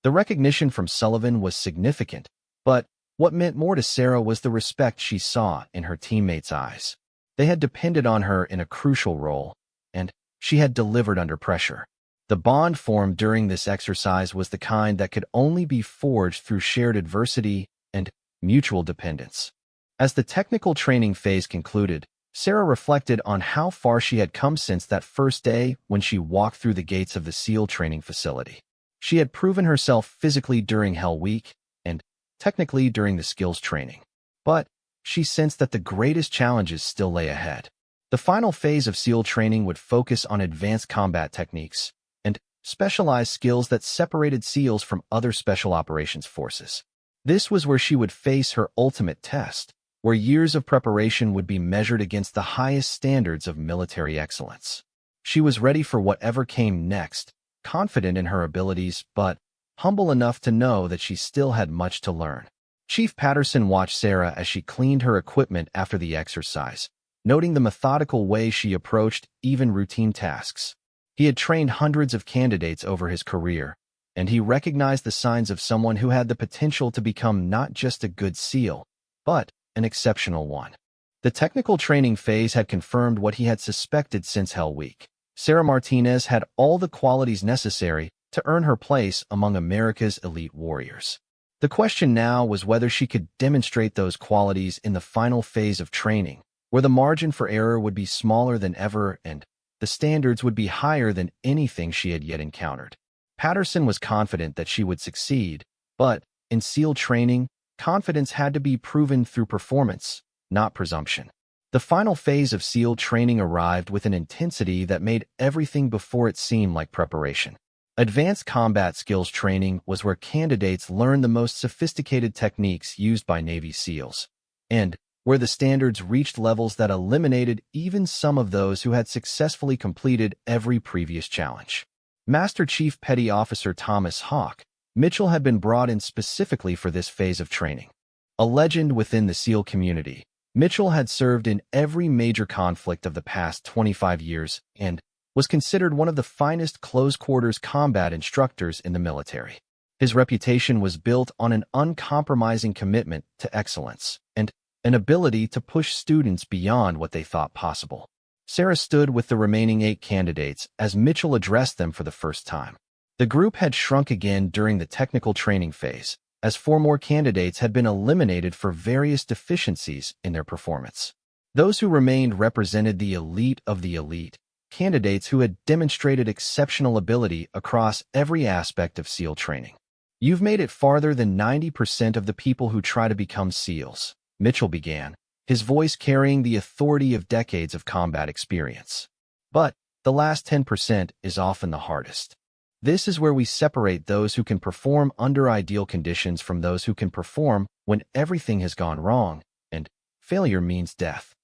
Speaker 1: The recognition from Sullivan was significant, but what meant more to Sarah was the respect she saw in her teammates' eyes. They had depended on her in a crucial role, and she had delivered under pressure. The bond formed during this exercise was the kind that could only be forged through shared adversity and mutual dependence. As the technical training phase concluded, Sarah reflected on how far she had come since that first day when she walked through the gates of the SEAL training facility. She had proven herself physically during Hell Week and technically during the skills training. But she sensed that the greatest challenges still lay ahead. The final phase of SEAL training would focus on advanced combat techniques and specialized skills that separated SEALs from other special operations forces. This was where she would face her ultimate test, where years of preparation would be measured against the highest standards of military excellence. She was ready for whatever came next, confident in her abilities, but humble enough to know that she still had much to learn. Chief Patterson watched Sarah as she cleaned her equipment after the exercise, noting the methodical way she approached even routine tasks. He had trained hundreds of candidates over his career, and he recognized the signs of someone who had the potential to become not just a good SEAL, but an exceptional one. The technical training phase had confirmed what he had suspected since Hell Week. Sarah Martinez had all the qualities necessary to earn her place among America's elite warriors. The question now was whether she could demonstrate those qualities in the final phase of training, where the margin for error would be smaller than ever and the standards would be higher than anything she had yet encountered. Patterson was confident that she would succeed, but in SEAL training, confidence had to be proven through performance, not presumption. The final phase of SEAL training arrived with an intensity that made everything before it seem like preparation. Advanced combat skills training was where candidates learned the most sophisticated techniques used by Navy SEALs, and where the standards reached levels that eliminated even some of those who had successfully completed every previous challenge. Master Chief Petty Officer Thomas Hawk Mitchell had been brought in specifically for this phase of training. A legend within the SEAL community, Mitchell had served in every major conflict of the past 25 years and was considered one of the finest close-quarters combat instructors in the military. His reputation was built on an uncompromising commitment to excellence and an ability to push students beyond what they thought possible. Sarah stood with the remaining 8 candidates as Mitchell addressed them for the first time. The group had shrunk again during the technical training phase, as 4 more candidates had been eliminated for various deficiencies in their performance. Those who remained represented the elite of the elite, candidates who had demonstrated exceptional ability across every aspect of SEAL training. "You've made it farther than 90% of the people who try to become SEALs," Mitchell began, his voice carrying the authority of decades of combat experience. "But the last 10% is often the hardest. This is where we separate those who can perform under ideal conditions from those who can perform when everything has gone wrong, and failure means death."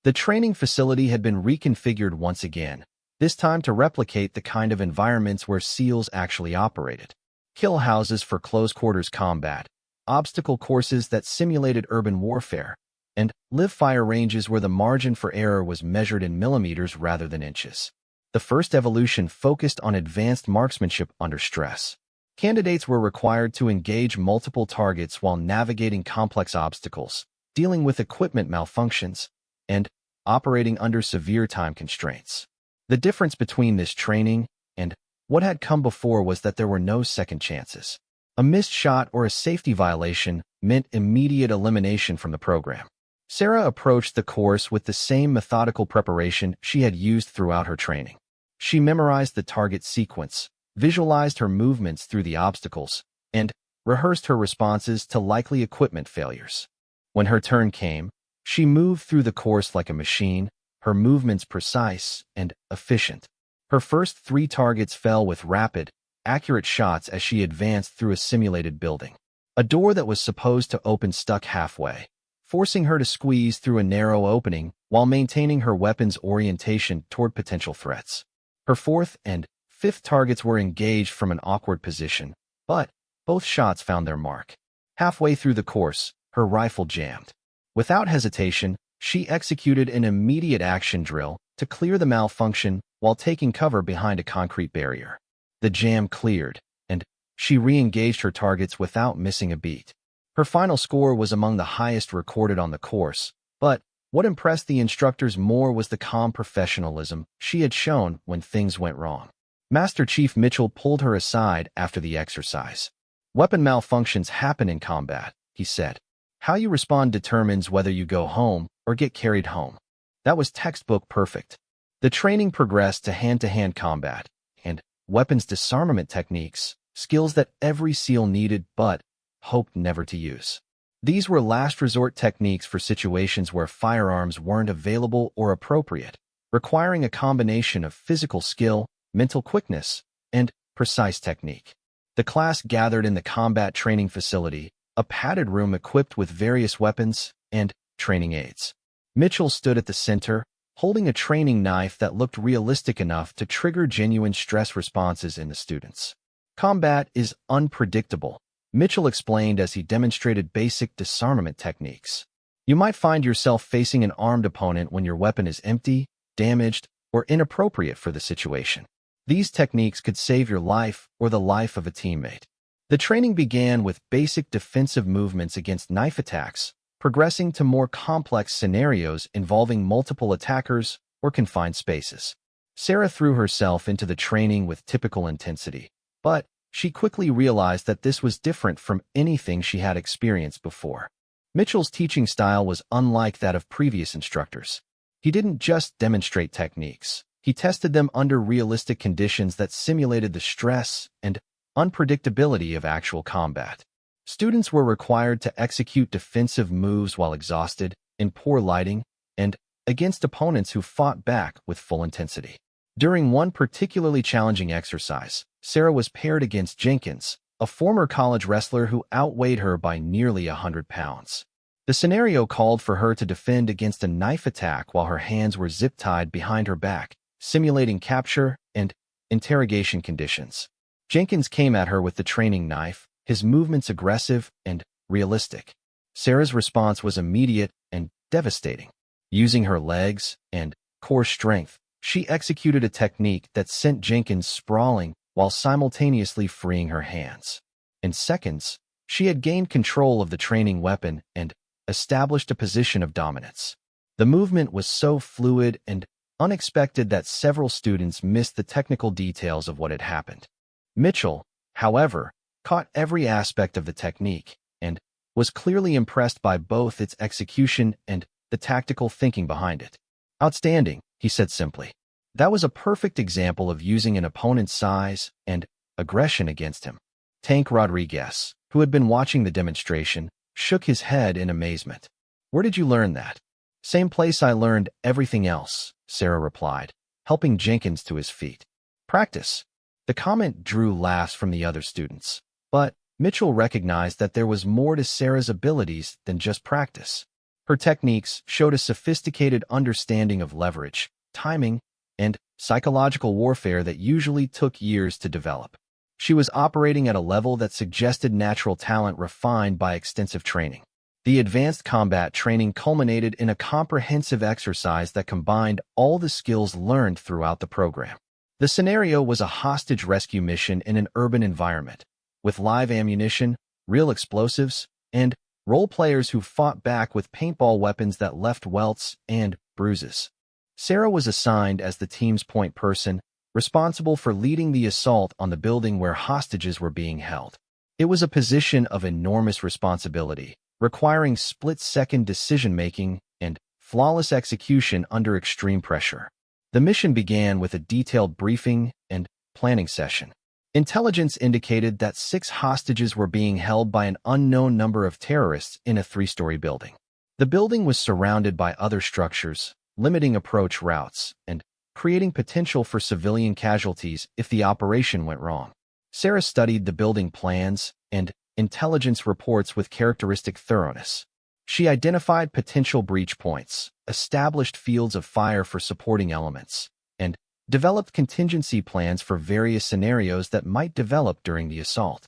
Speaker 1: The training facility had been reconfigured once again, this time to replicate the kind of environments where SEALs actually operated. Kill houses for close-quarters combat, obstacle courses that simulated urban warfare, and live-fire ranges where the margin for error was measured in millimeters rather than inches. The first evolution focused on advanced marksmanship under stress. Candidates were required to engage multiple targets while navigating complex obstacles, dealing with equipment malfunctions, and operating under severe time constraints. The difference between this training and what had come before was that there were no second chances. A missed shot or a safety violation meant immediate elimination from the program. Sarah approached the course with the same methodical preparation she had used throughout her training. She memorized the target sequence, visualized her movements through the obstacles, and rehearsed her responses to likely equipment failures. When her turn came, she moved through the course like a machine, her movements precise and efficient. Her first 3 targets fell with rapid, accurate shots as she advanced through a simulated building. A door that was supposed to open stuck halfway, forcing her to squeeze through a narrow opening while maintaining her weapon's orientation toward potential threats. Her 4th and 5th targets were engaged from an awkward position, but both shots found their mark. Halfway through the course, her rifle jammed. Without hesitation, she executed an immediate action drill to clear the malfunction while taking cover behind a concrete barrier. The jam cleared, and she re-engaged her targets without missing a beat. Her final score was among the highest recorded on the course, but what impressed the instructors more was the calm professionalism she had shown when things went wrong. Master Chief Mitchell pulled her aside after the exercise. "Weapon malfunctions happen in combat," he said. "How you respond determines whether you go home or get carried home." That was textbook perfect. The training progressed to hand-to-hand combat and weapons disarmament techniques, skills that every SEAL needed but hoped never to use. These were last-resort techniques for situations where firearms weren't available or appropriate, requiring a combination of physical skill, mental quickness, and precise technique. The class gathered in the combat training facility, a padded room equipped with various weapons and training aids. Mitchell stood at the center, holding a training knife that looked realistic enough to trigger genuine stress responses in the students. "Combat is unpredictable," Mitchell explained as he demonstrated basic disarmament techniques. "You might find yourself facing an armed opponent when your weapon is empty, damaged, or inappropriate for the situation. These techniques could save your life or the life of a teammate." The training began with basic defensive movements against knife attacks, progressing to more complex scenarios involving multiple attackers or confined spaces. Sarah threw herself into the training with typical intensity, but she quickly realized that this was different from anything she had experienced before. Mitchell's teaching style was unlike that of previous instructors. He didn't just demonstrate techniques. He tested them under realistic conditions that simulated the stress and unpredictability of actual combat. Students were required to execute defensive moves while exhausted, in poor lighting, and against opponents who fought back with full intensity. During one particularly challenging exercise, Sarah was paired against Jenkins, a former college wrestler who outweighed her by nearly 100 pounds. The The scenario called for her to defend against a knife attack while her hands were zip-tied behind her back, simulating capture and interrogation conditions. Jenkins came at her with the training knife, his movements aggressive and realistic. Sarah's response was immediate and devastating. Using her legs and core strength, she executed a technique that sent Jenkins sprawling while simultaneously freeing her hands. In seconds, she had gained control of the training weapon and established a position of dominance. The movement was so fluid and unexpected that several students missed the technical details of what had happened. Mitchell, however, caught every aspect of the technique and was clearly impressed by both its execution and the tactical thinking behind it. "Outstanding," he said simply. That was a perfect example of using an opponent's size and aggression against him. Tank Rodriguez, who had been watching the demonstration, shook his head in amazement. "Where did you learn that?" "Same place I learned everything else," Sarah replied, helping Jenkins to his feet. "Practice." The comment drew laughs from the other students, but Mitchell recognized that there was more to Sarah's abilities than just practice. Her techniques showed a sophisticated understanding of leverage, timing, and psychological warfare that usually took years to develop. She was operating at a level that suggested natural talent refined by extensive training. The advanced combat training culminated in a comprehensive exercise that combined all the skills learned throughout the program. The scenario was a hostage rescue mission in an urban environment, with live ammunition, real explosives, and role players who fought back with paintball weapons that left welts and bruises. Sarah was assigned as the team's point person, responsible for leading the assault on the building where hostages were being held. It was a position of enormous responsibility, requiring split-second decision-making and flawless execution under extreme pressure. The mission began with a detailed briefing and planning session. Intelligence indicated that 6 hostages were being held by an unknown number of terrorists in a 3-story building. The building was surrounded by other structures, limiting approach routes and creating potential for civilian casualties if the operation went wrong. Sarah studied the building plans and intelligence reports with characteristic thoroughness. She identified potential breach points, established fields of fire for supporting elements, and developed contingency plans for various scenarios that might develop during the assault.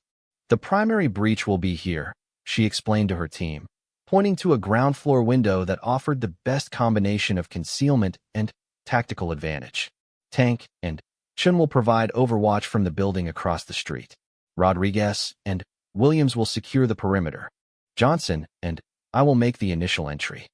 Speaker 1: "The primary breach will be here," she explained to her team, pointing to a ground floor window that offered the best combination of concealment and tactical advantage. "Tank and Chun will provide overwatch from the building across the street. Rodriguez and Williams will secure the perimeter. Johnson and I will make the initial entry."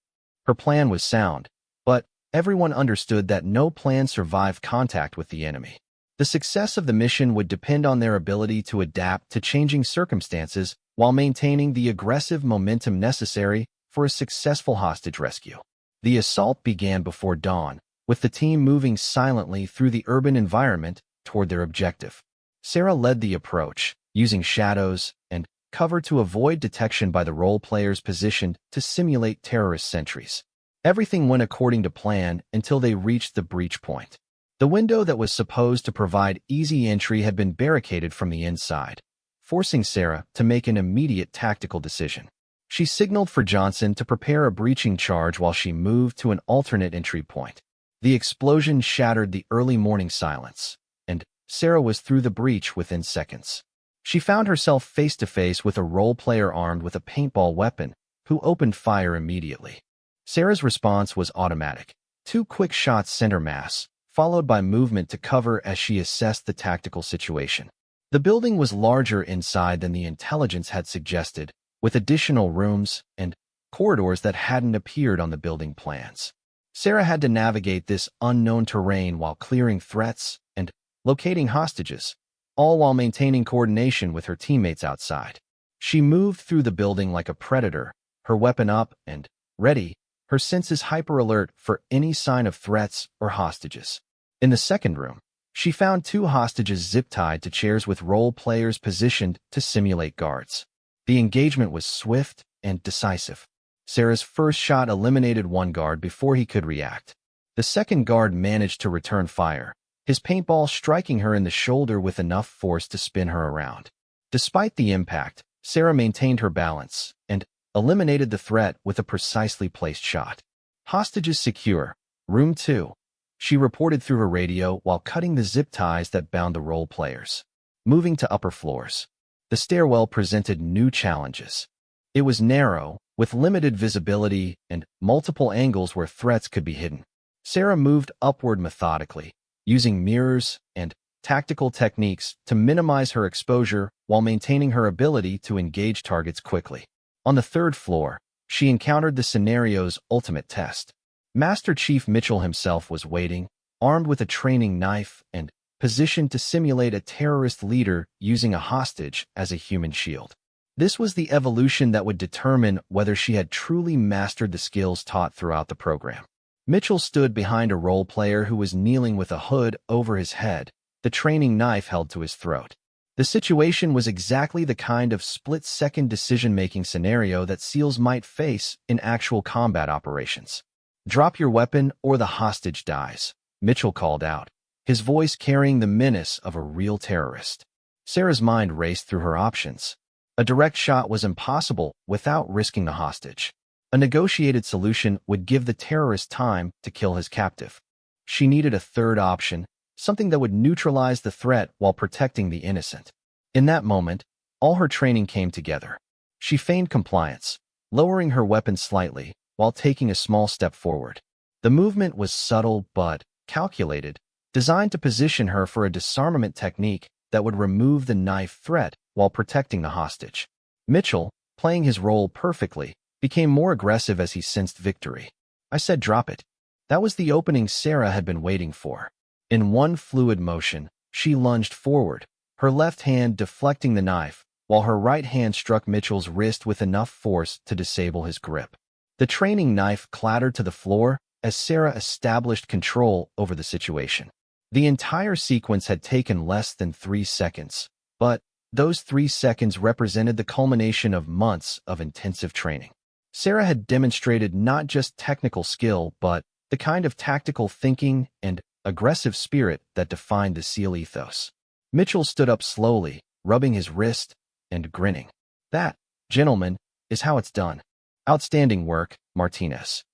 Speaker 1: Her plan was sound, but everyone understood that no plan survived contact with the enemy. The success of the mission would depend on their ability to adapt to changing circumstances while maintaining the aggressive momentum necessary for a successful hostage rescue. The assault began before dawn, with the team moving silently through the urban environment toward their objective. Sarah led the approach, using shadows and cover to avoid detection by the role players positioned to simulate terrorist sentries. Everything went according to plan until they reached the breach point. The window that was supposed to provide easy entry had been barricaded from the inside, forcing Sarah to make an immediate tactical decision. She signaled for Johnson to prepare a breaching charge while she moved to an alternate entry point. The explosion shattered the early morning silence, and Sarah was through the breach within seconds. She found herself face-to-face with a role player armed with a paintball weapon, who opened fire immediately. Sarah's response was automatic. 2 quick shots sent her mass, followed by movement to cover as she assessed the tactical situation. The building was larger inside than the intelligence had suggested, with additional rooms and corridors that hadn't appeared on the building plans. Sarah had to navigate this unknown terrain while clearing threats and locating hostages, all while maintaining coordination with her teammates outside. She moved through the building like a predator, her weapon up and ready, her senses hyper-alert for any sign of threats or hostages. In the second room, she found 2 hostages zip-tied to chairs with role players positioned to simulate guards. The engagement was swift and decisive. Sarah's first shot eliminated one guard before he could react. The second guard managed to return fire, his paintball striking her in the shoulder with enough force to spin her around. Despite the impact, Sarah maintained her balance and eliminated the threat with a precisely placed shot. Hostages secure. Room 2. She reported through her radio while cutting the zip ties that bound the role players. Moving to upper floors. The stairwell presented new challenges. It was narrow, with limited visibility and multiple angles where threats could be hidden. Sarah moved upward methodically, using mirrors and tactical techniques to minimize her exposure while maintaining her ability to engage targets quickly. On the third floor, she encountered the scenario's ultimate test. Master Chief Mitchell himself was waiting, armed with a training knife and positioned to simulate a terrorist leader using a hostage as a human shield. This was the evolution that would determine whether she had truly mastered the skills taught throughout the program. Mitchell stood behind a role player who was kneeling with a hood over his head, the training knife held to his throat. The situation was exactly the kind of split-second decision-making scenario that SEALs might face in actual combat operations. "Drop your weapon or the hostage dies," Mitchell called out, his voice carrying the menace of a real terrorist. Sarah's mind raced through her options. A direct shot was impossible without risking the hostage. A negotiated solution would give the terrorist time to kill his captive. She needed a third option, something that would neutralize the threat while protecting the innocent. In that moment, all her training came together. She feigned compliance, lowering her weapon slightly while taking a small step forward. The movement was subtle but calculated, designed to position her for a disarmament technique that would remove the knife threat while protecting the hostage. Mitchell, playing his role perfectly, became more aggressive as he sensed victory. "I said drop it." That was the opening Sarah had been waiting for. In one fluid motion, she lunged forward, her left hand deflecting the knife, while her right hand struck Mitchell's wrist with enough force to disable his grip. The training knife clattered to the floor as Sarah established control over the situation. The entire sequence had taken less than 3 seconds, but those 3 seconds represented the culmination of months of intensive training. Sarah had demonstrated not just technical skill, but the kind of tactical thinking and aggressive spirit that defined the SEAL ethos. Mitchell stood up slowly, rubbing his wrist and grinning. "That, gentlemen, is how it's done. Outstanding work, Martinez."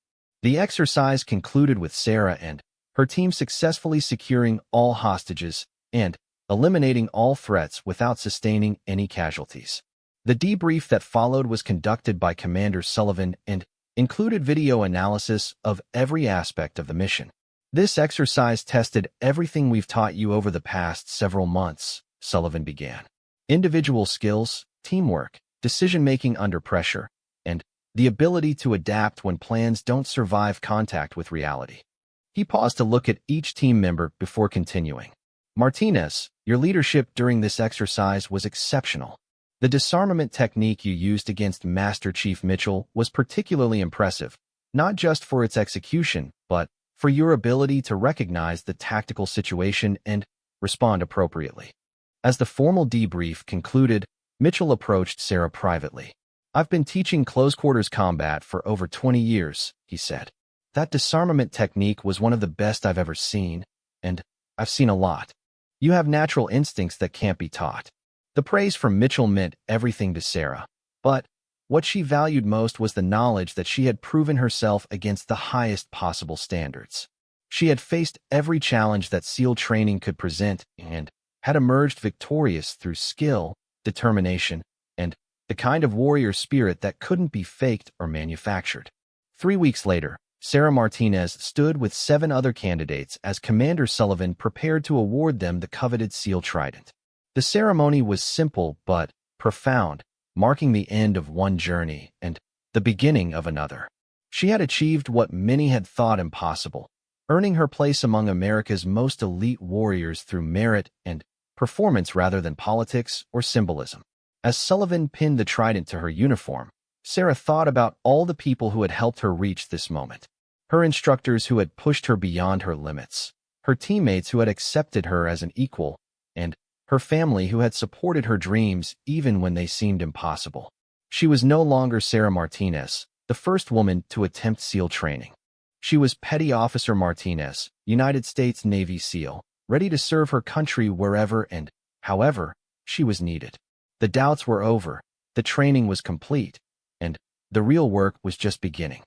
Speaker 1: The exercise concluded with Sarah and her team successfully securing all hostages and eliminating all threats without sustaining any casualties. The debrief that followed was conducted by Commander Sullivan and included video analysis of every aspect of the mission. "This exercise tested everything we've taught you over the past several months," Sullivan began. "Individual skills, teamwork, decision-making under pressure, and the ability to adapt when plans don't survive contact with reality." He paused to look at each team member before continuing. "Martinez, your leadership during this exercise was exceptional. The disarmament technique you used against Master Chief Mitchell was particularly impressive, not just for its execution, but for your ability to recognize the tactical situation and respond appropriately." As the formal debrief concluded, Mitchell approached Sarah privately. "I've been teaching close-quarters combat for over 20 years, he said. "That disarmament technique was one of the best I've ever seen, and I've seen a lot. You have natural instincts that can't be taught." The praise from Mitchell meant everything to Sarah, but what she valued most was the knowledge that she had proven herself against the highest possible standards. She had faced every challenge that SEAL training could present and had emerged victorious through skill, determination, and the kind of warrior spirit that couldn't be faked or manufactured. 3 weeks later, Sarah Martinez stood with 7 other candidates as Commander Sullivan prepared to award them the coveted SEAL Trident. The ceremony was simple but profound, marking the end of one journey and the beginning of another. She had achieved what many had thought impossible, earning her place among America's most elite warriors through merit and performance rather than politics or symbolism. As Sullivan pinned the trident to her uniform, Sarah thought about all the people who had helped her reach this moment. Her instructors who had pushed her beyond her limits, her teammates who had accepted her as an equal, and her family who had supported her dreams even when they seemed impossible. She was no longer Sarah Martinez, the first woman to attempt SEAL training. She was Petty Officer Martinez, United States Navy SEAL, ready to serve her country wherever and however she was needed. The doubts were over, the training was complete, and The real work was just beginning.